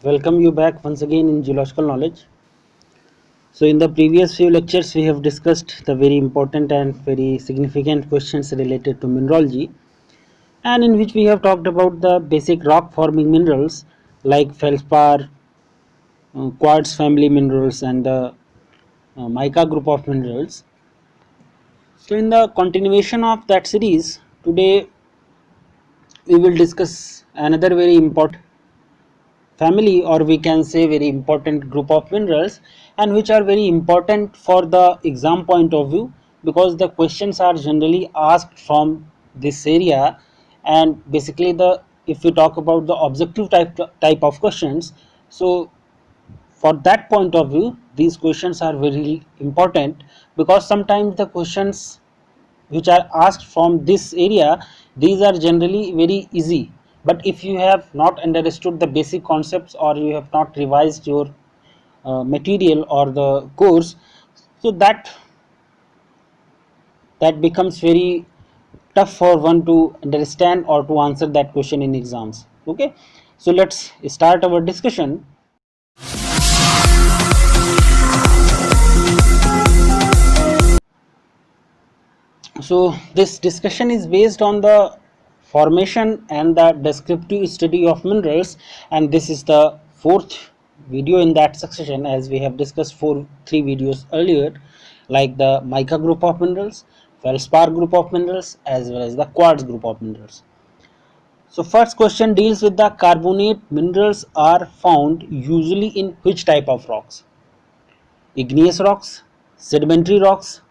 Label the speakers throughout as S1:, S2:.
S1: Welcome you back once again in geological knowledge. So in the previous few lectures we have discussed the very important and very significant questions related to mineralogy, and in which we have talked about the basic rock forming minerals like feldspar, quartz family minerals, and the mica group of minerals. So in the continuation of that series, today we will discuss another very important family, or we can say very important group of minerals, and which are very important for the exam point of view, because the questions are generally asked from this area. And basically, the if we talk about the objective type of questions, so for that point of view these questions are very important, because sometimes the questions which are asked from this area, these are generally very easy, but if you have not understood the basic concepts, or you have not revised your material or the course, so that becomes very tough for one to understand or to answer that question in exams. Okay, so let's start our discussion. So this discussion is based on the formation and the descriptive study of minerals, and this is the fourth video in that section, as we have discussed three videos earlier, like the mica group of minerals, feldspar group of minerals, as well as the quartz group of minerals. So first question deals with the carbonate minerals are found usually in which type of rocks? Igneous rocks, sedimentary rocks,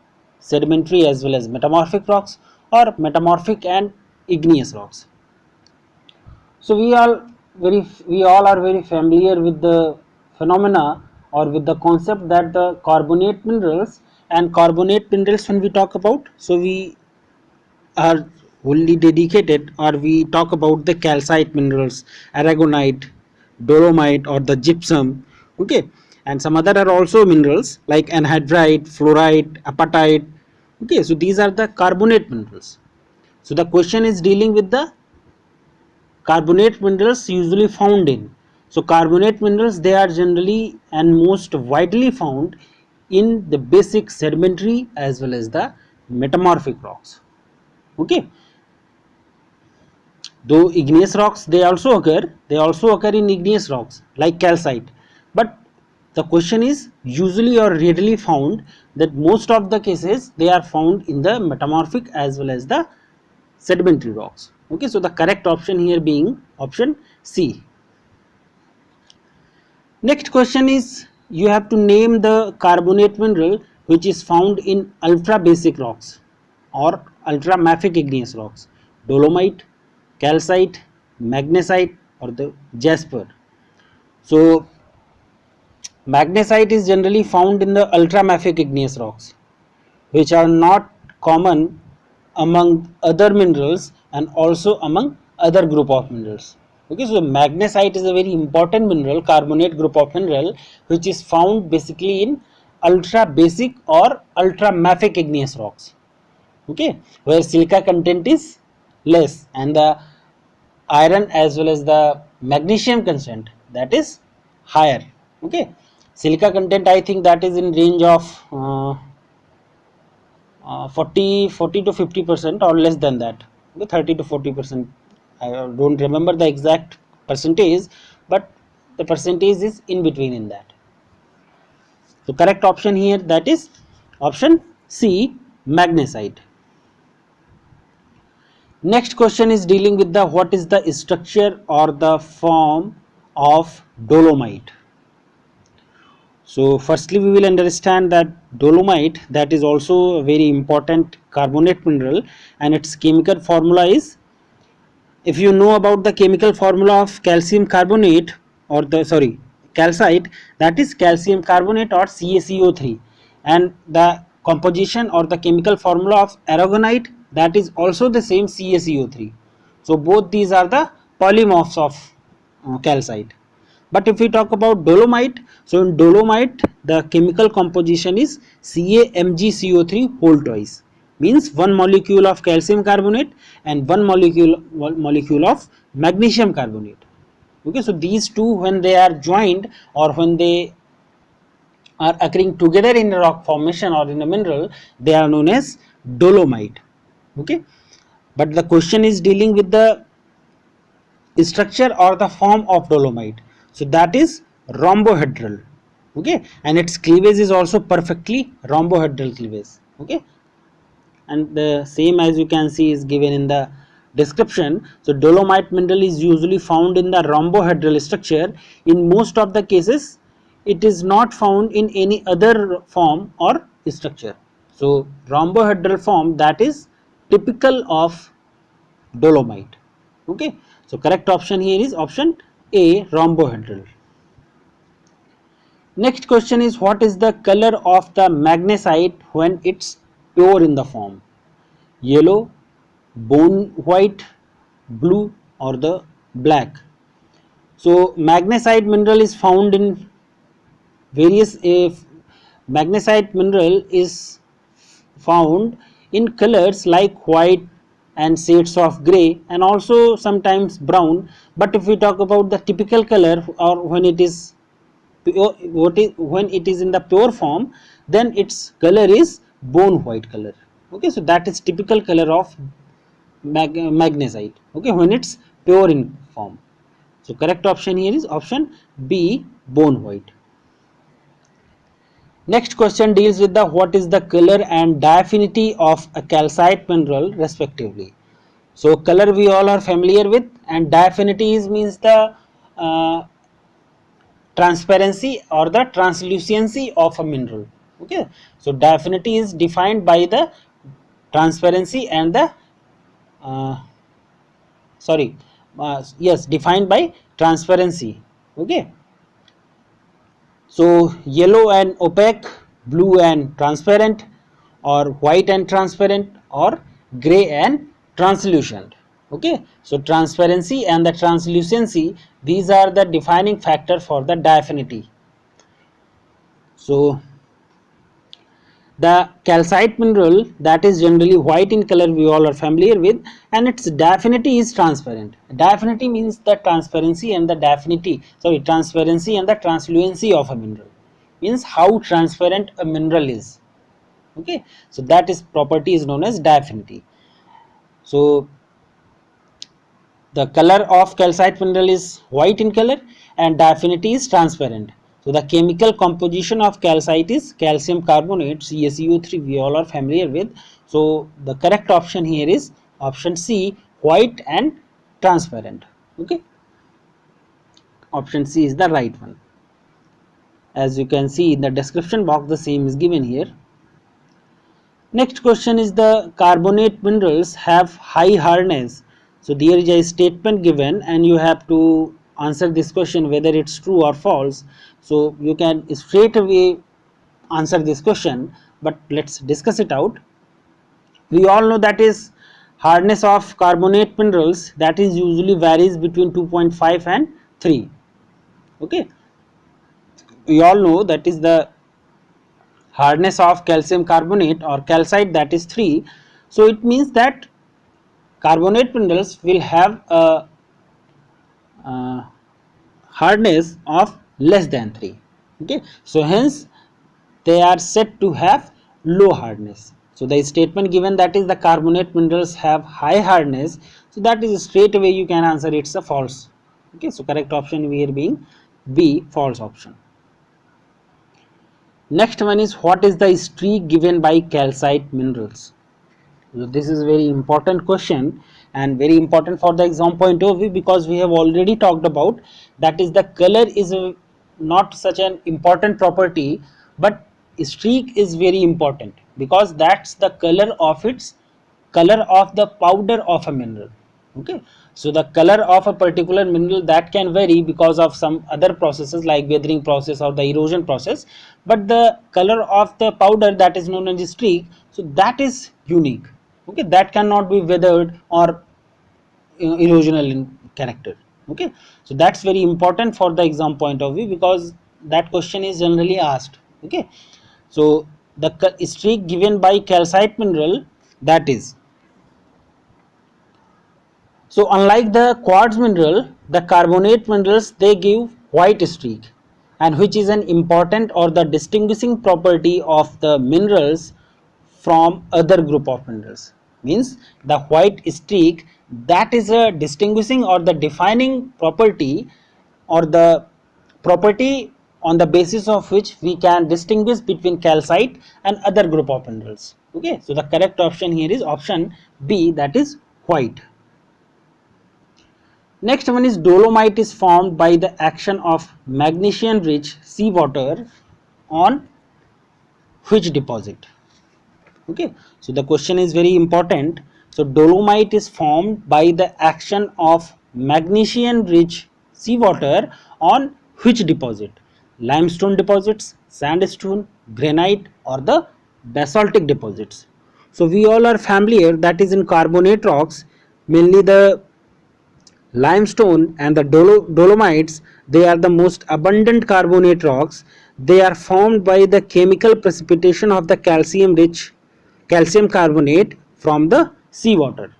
S1: sedimentary as well as metamorphic rocks, or metamorphic and igneous rocks. So we all are very familiar with the phenomena, or with the concept that the carbonate minerals and carbonate minerals, when we talk about, so we are only dedicated, or we talk about the calcite minerals, aragonite, dolomite, or the gypsum. Okay, and some other are also minerals like anhydrite, fluorite, apatite. Okay, so these are the carbonate minerals. So the question is dealing with the carbonate minerals usually found in. So carbonate minerals, they are generally and most widely found in the basic sedimentary as well as the metamorphic rocks. Okay, though igneous rocks, they also occur in igneous rocks like calcite, but the question is usually or readily found, that most of the cases they are found in the metamorphic as well as the sedimentary rocks. Okay, so the correct option here being option C. Next question is, you have to name the carbonate mineral which is found in ultra basic rocks or ultra mafic igneous rocks: dolomite, calcite, magnesite, or the jasper. So magnesite is generally found in the ultra mafic igneous rocks, which are not common among other minerals and also among other group of minerals. Okay, so magnesite is a very important mineral, carbonate group of mineral, which is found basically in ultra basic or ultra mafic igneous rocks. Okay, where silica content is less, and the iron as well as the magnesium content, that is higher. Okay, silica content, I think that is in range of 40 to 50% or less than that. Okay, 30 to 40%, I don't remember the exact percentage, but the percentage is in between in that. So correct option here, that is option C, magnesite. Next question is dealing with the what is the structure or the form of dolomite. So firstly we will understand that dolomite, that is also a very important carbonate mineral, and its chemical formula is, if you know about the chemical formula of calcium carbonate, or the sorry calcite, that is calcium carbonate or CaCO3, and the composition or the chemical formula of aragonite, that is also the same, CaCO3. So both these are the polymorphs of calcite. But if we talk about dolomite, so in dolomite the chemical composition is CaMgCO3 whole twice, means one molecule of calcium carbonate and one molecule of magnesium carbonate. Okay, so these two, when they are joined or when they are occurring together in a rock formation or in a mineral, they are known as dolomite. Okay, but the question is dealing with the structure or the form of dolomite, so that is rhombohedral. Okay, and its cleavage is also perfectly rhombohedral cleavage. Okay, and the same as you can see is given in the description. So dolomite mineral is usually found in the rhombohedral structure. In most of the cases it is not found in any other form or structure. So rhombohedral form, that is typical of dolomite. Okay, so correct option here is option A, rhombohedral. Next question is, what is the color of the magnesite when it's pure in the form? Yellow, bone white, blue, or the black? So magnesite mineral is found in various, if magnesite mineral is found in colors like white and shades of gray and also sometimes brown. But if we talk about the typical color, or when it is pure, when it is in the pure form, then its color is bone white color. Okay, so that is typical color of magnesite. Okay, when it's pure in form. So correct option here is option B, bone white. Next question deals with the what is the color and diaphanity of a calcite mineral respectively. So color we all are familiar with, and diaphanity is means the transparency or the translucency of a mineral. Okay, so diaphanity is defined by the transparency and the uh, sorry yes, defined by transparency. Okay, so yellow and opaque, blue and transparent, or white and transparent, or gray and translucent. Okay, so transparency and the translucency, these are the defining factor for the diaphanity. So the calcite mineral, that is generally white in color, we all are familiar with, and its diaphanity is transparent. Diaphanity means the transparency and the diaphanity, sorry, transparency and the translucency of a mineral, means how transparent a mineral is. Okay, so that is property is known as diaphanity. So the color of calcite mineral is white in color and diaphanity is transparent. So the chemical composition of calcite is calcium carbonate, CaCO3, we all are familiar with. So the correct option here is option C, white and transparent. Okay, option C is the right one. As you can see in the description box, the same is given here. Next question is, the carbonate minerals have high hardness. So there is a statement given and you have to answer this question whether it's true or false. So you can straight away answer this question, but let's discuss it out. We all know that is hardness of carbonate minerals, that is usually varies between 2.5 and 3. Okay, we all know that is the hardness of calcium carbonate or calcite, that is 3. So it means that carbonate minerals will have a hardness of less than 3. Okay, so hence they are said to have low hardness. So the statement given that is the carbonate minerals have high hardness, so that is straight away you can answer it's a false. Okay, so correct option here being B, false option. Next one is, what is the streak given by calcite minerals? So this is very important question and very important for the exam point of view, because we have already talked about that is the color is not such an important property, but streak is very important because that's the color of its color of the powder of a mineral. Okay, so the color of a particular mineral that can vary because of some other processes like weathering process or the erosion process, but the color of the powder, that is known as a streak, so that is unique. Okay, that cannot be weathered or erosional in character. Okay, so that's very important for the exam point of view because that question is generally asked. Okay, so the streak given by calcite mineral, that is, So unlike the quartz mineral, the carbonate minerals, they give white streak, and which is an important or the distinguishing property of the minerals from other group of minerals. Means the white streak, that is a distinguishing or the defining property, or the property on the basis of which we can distinguish between calcite and other group of minerals. Okay, so the correct option here is option B, that is white. Next one is dolomite is formed by the action of magnesium rich seawater on which deposit? Okay, so the question is very important. So dolomite is formed by the action of magnesium rich seawater on which deposit? Limestone deposits, sandstone, granite, or the basaltic deposits. So we all are familiar that is in carbonate rocks, mainly the limestone and the dolomites, they are the most abundant carbonate rocks. They are formed by the chemical precipitation of the calcium rich calcium carbonate from the seawater.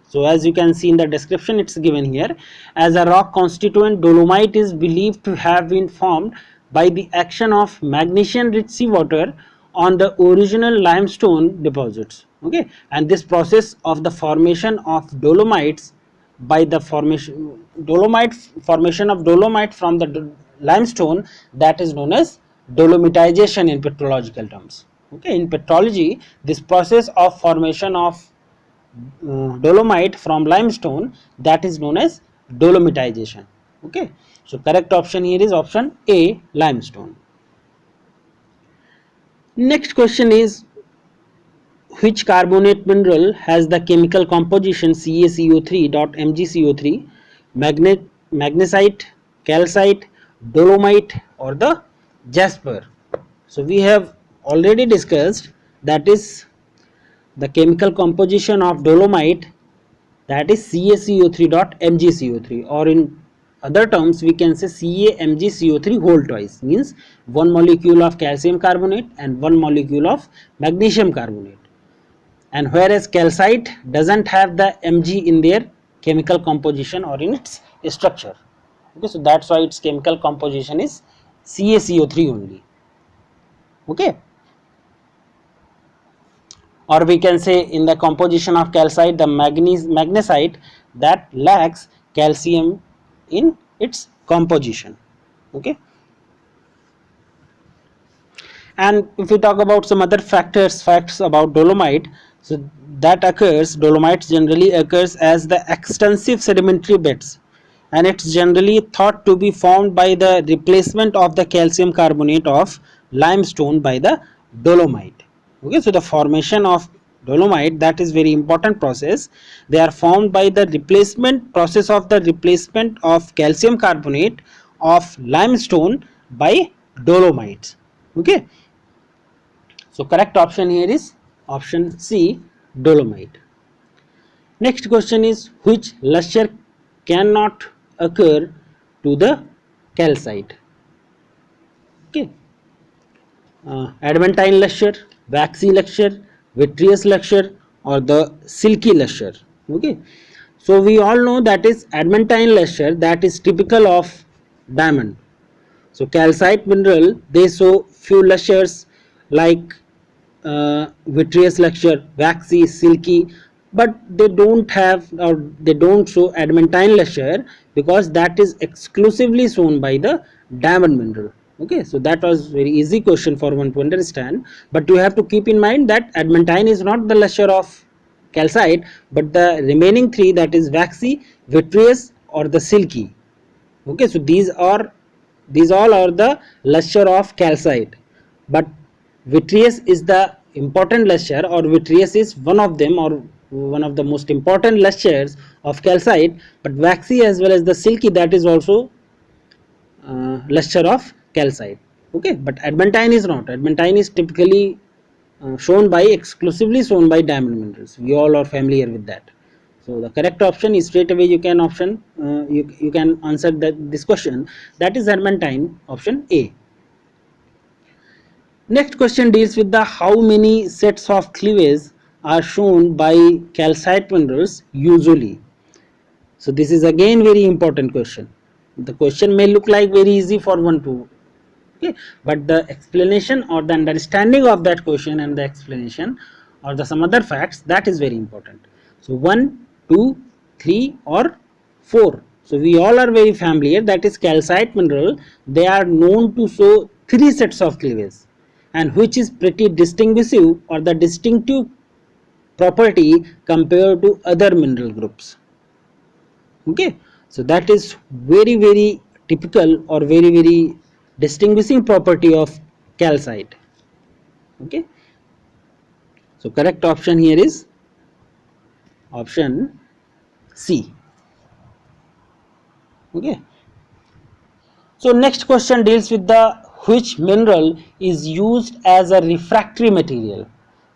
S1: So as you can see in the description, it's given here, as a rock constituent, dolomite is believed to have been formed by the action of magnesium rich seawater on the original limestone deposits. Okay, and this process of the formation of dolomites by the formation of dolomite from the limestone, that is known as dolomitization in petrological terms. Okay, in petrology, this process of formation of dolomite from limestone, that is known as dolomitization. Okay, so correct option here is option A, limestone. Next question is, which carbonate mineral has the chemical composition CaCO3.MgCO3, magnesite, calcite, dolomite, or the jasper? So we have already discussed, that is the chemical composition of dolomite, that is CaCO3.MgCO3, or in other terms we can say CaMgCO3 whole twice, means one molecule of calcium carbonate and one molecule of magnesium carbonate. And whereas calcite doesn't have the Mg in their chemical composition or in its structure. Okay, so that's why its chemical composition is CaCO3 only. Okay, or we can say in the composition of calcite, the magnesite, that lacks calcium in its composition. Okay, and if we talk about some other facts about dolomite, so dolomites generally occurs as the extensive sedimentary beds, and it's generally thought to be formed by the replacement of the calcium carbonate of limestone by the dolomite. Okay, so the formation of dolomite, that is very important process. They are formed by the replacement of calcium carbonate of limestone by dolomites. Okay, so correct option here is option C, dolomite. Next question is, which luster cannot occur to the calcite? Okay, adamantine luster, waxy luster, vitreous luster, or the silky luster. Okay, so we all know that is adamantine luster, that is typical of diamond. So calcite mineral, they show few lusters like vitreous luster, waxy, silky, but they don't have, or they don't show adamantine luster, because that is exclusively shown by the diamond mineral. Okay, so that was very easy question for one to understand, but you have to keep in mind that adamantine is not the luster of calcite, but the remaining three, that is waxy, vitreous, or the silky. Okay, so these all are the luster of calcite, but vitreous is the important luster, or vitreous is one of them, or one of the most important lusters of calcite, but waxy as well as the silky, that is also luster of calcite. Okay, but adamantine is not. Adamantine is typically exclusively shown by diamond minerals. We all are familiar with that. So the correct option is, straight away you can you can answer this question, that is adamantine, option A. Next question deals with the how many sets of cleavage are shown by calcite minerals usually. So this is again very important question. The question may look like very easy for one to, okay, but the explanation or the understanding of that question and the explanation or the some other facts, that is very important. So 1, 2, 3 or 4. So we all are very familiar that is calcite mineral, they are known to show 3 sets of cleavage, and which is pretty distinctive or the distinctive property compared to other mineral groups. Okay, so that is very typical or very distinguishing property of calcite. Okay, so correct option here is option C. Okay, so next question deals with the which mineral is used as a refractory material: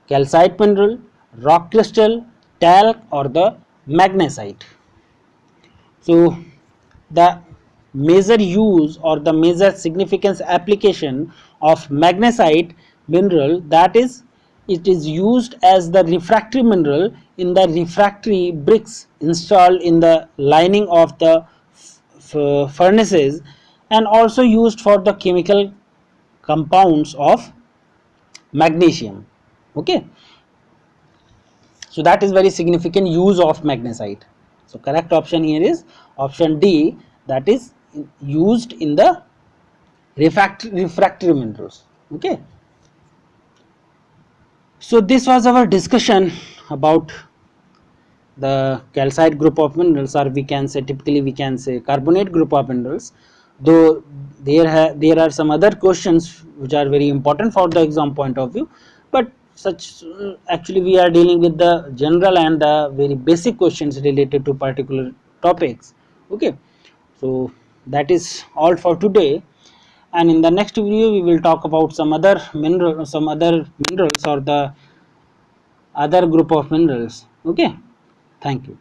S1: calcite mineral, rock crystal, talc or the magnesite. So the major use or the major significance application of magnesite mineral, that is it is used as the refractory mineral in the refractory bricks installed in the lining of the furnaces, and also used for the chemical compounds of magnesium. Okay, so that is very significant use of magnesite. So correct option here is option D, that is used in the refractory minerals. Okay, so this was our discussion about the calcite group of minerals, or we can say typically we can say carbonate group of minerals, though there are some other questions which are very important for the exam point of view, but such actually we are dealing with the general and the very basic questions related to particular topics. Okay, so that is all for today, and in the next video we will talk about some other minerals or the other group of minerals. Okay, thank you.